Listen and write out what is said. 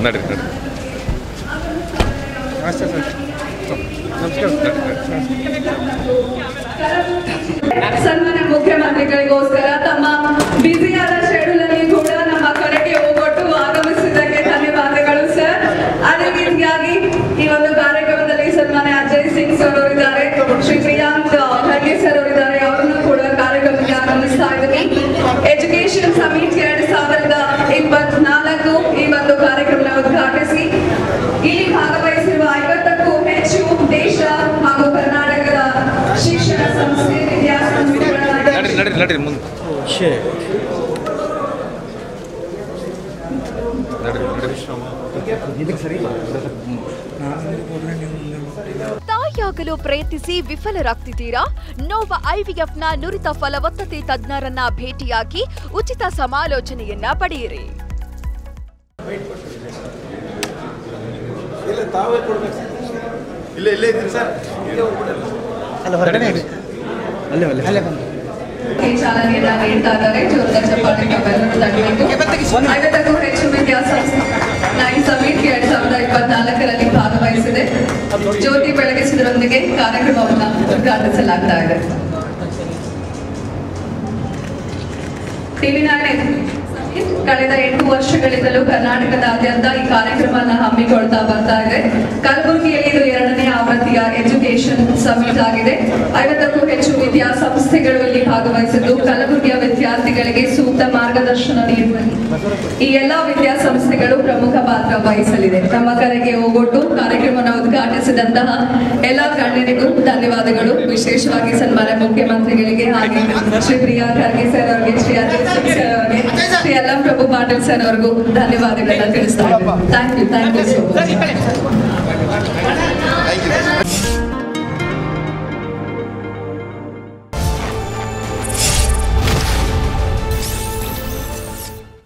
ನಡ್ರಿ ನಡ್ರಿ. ನಮಸ್ತೆ ಸರ್. ಸನ್ಮಾನ್ಯ ಮುಖ್ಯಮಂತ್ರಿಗಳಿಗೋಸ್ಕರ ತಮ್ಮ ಬ್ಯುಸಿಯಾದ ಶೆಡ್ಯೂಲ್ ಅಲ್ಲಿ ಕೂಡ ನಮ್ಮ ಕಡೆಗೆ ಹೋಗೊಟ್ಟು ಆಗಮಿಸಿದ್ದಕ್ಕೆ ಧನ್ಯವಾದಗಳು ಸರ್. ಅದೇ ರೀತಿಯಾಗಿ ಈ ಒಂದು ಕಾರ್ಯಕ್ರಮದಲ್ಲಿ ಸನ್ಮಾನ್ಯ ಅಜಯ್ ಸಿಂಗ್ ಸರ್ ಅವರಿದ್ದಾರೆ, ಶ್ರೀ ಪ್ರಿಯಾಂಕ್ ಖರ್ಗೆ ಸರ್ ಅವರಿದ್ದಾರೆ, ಅವರನ್ನು ಕೂಡ ಕಾರ್ಯಕ್ರಮಕ್ಕೆ ಆಗಮಿಸ್ತಾ ಇದ್ದೀವಿ. ಎಜುಕೇಶನ್ ಸಮಿಟ್ 2024 ಈ ಒಂದು ಕಾರ್ಯಕ್ರಮ ಉದ್ಘಾಟಿಸಿ ಇಲ್ಲಿ ಭಾಗವಹಿಸಿರುವ 50ಕ್ಕೂ ಹೆಚ್ಚು ದೇಶ ಹಾಗೂ ಕರ್ನಾಟಕದ ಶಿಕ್ಷಣ ಸಂಸ್ಥೆ ವಿದ್ಯಾಸಂಸ್ಥೆಗಳ ನಡ್ರಿ ಮುಂದೆ ತಾಯಿಯಾಗಲು ಪ್ರಯತ್ನಿಸಿ ವಿಫಲರಾಗ್ತಿದ್ದೀರಾ? ನೋವಾ ಐವಿಎಫ್ನ ನುರಿತ ಫಲವತ್ತತೆ ತಜ್ಞರನ್ನ ಭೇಟಿಯಾಗಿ ಉಚಿತ ಸಮಾಲೋಚನೆಯನ್ನ ಪಡೆಯಿರಿ. ಚಾಲನೆಯನ್ನ ನೀಡ್ತಾ ಇದ್ದಾರೆ. ಜೋರದ ಚಪ್ಪಾಳೆ ತಾವೆಲ್ಲರೂ ತಟ್ಟಬೇಕು. 50ಕ್ಕೂ ಹೆಚ್ಚು ವಿದ್ಯಾಸಂಸ್ಥೆ ಸಮಿಟ್ 2024ರಲ್ಲಿ ಭಾಗವಹಿಸಿದೆ. ಜ್ಯೋತಿ ಬೆಳಗಿಸುವುದರೊಂದಿಗೆ ಕಾರ್ಯಕ್ರಮವನ್ನು ಉದ್ಘಾಟಿಸಲಾಗ್ತಾ ಇದೆ. ಟಿವಿ9 ಕಳೆದ 8 ವರ್ಷಗಳಿಂದಲೂ ಕರ್ನಾಟಕದಾದ್ಯಂತ ಈ ಕಾರ್ಯಕ್ರಮವನ್ನು ಹಮ್ಮಿಕೊಳ್ತಾ ಬರ್ತಾ ಇದೆ. ಕಲಬುರಗಿಯಲ್ಲಿ ಇದು 2ನೇ ಆವೃತ್ತಿಯ ಎಜುಕೇಶನ್ ಸಮಿಟ್ ಆಗಿದೆ. 50ಕ್ಕೂ ಹೆಚ್ಚು ವಿದ್ಯಾಸಂಸ್ಥೆಗಳು ಇಲ್ಲಿ ಭಾಗವಹಿಸಿದ್ದು ಕಲಬುರಗಿಯ ವಿದ್ಯಾರ್ಥಿಗಳಿಗೆ ಸೂಕ್ತ ಮಾರ್ಗದರ್ಶನ ನೀಡುವಲ್ಲಿ ಈ ಎಲ್ಲಾ ವಿದ್ಯಾಸಂಸ್ಥೆಗಳು ಪ್ರಮುಖ ಪಾತ್ರ ವಹಿಸಲಿದೆ. ನಮ್ಮ ಕರೆಗೆ ಹೋಗೊಟ್ಟು ಕಾರ್ಯಕ್ರಮವನ್ನು ಉದ್ಘಾಟಿಸಿದಂತಹ ಎಲ್ಲಾ ಗಣ್ಯರಿಗೂ ಧನ್ಯವಾದಗಳು. ವಿಶೇಷವಾಗಿ ಸನ್ಮಾನ್ಯ ಮುಖ್ಯಮಂತ್ರಿಗಳಿಗೆ ಹಾಗೆ ಶ್ರೀ ಪ್ರಿಯಾಂಕ್ ಖರ್ಗೆ ಸರ್ ಅವರಿಗೆ, ಶ್ರೀ ಅಜಯ್ ಸಿಂಗ್ ಸರ್ ಅವರಿಗೆ, ಶ್ರೀ ಯಲ್ಲಂ ಪ್ರಭು ಪಾಟೀಲ್ ಸರ್ ಅವರಿಗೂ ಧನ್ಯವಾದಗಳನ್ನ ತಿಳಿಸ್ತಾ ಇದ್ದೀನಿ. Thank you so much.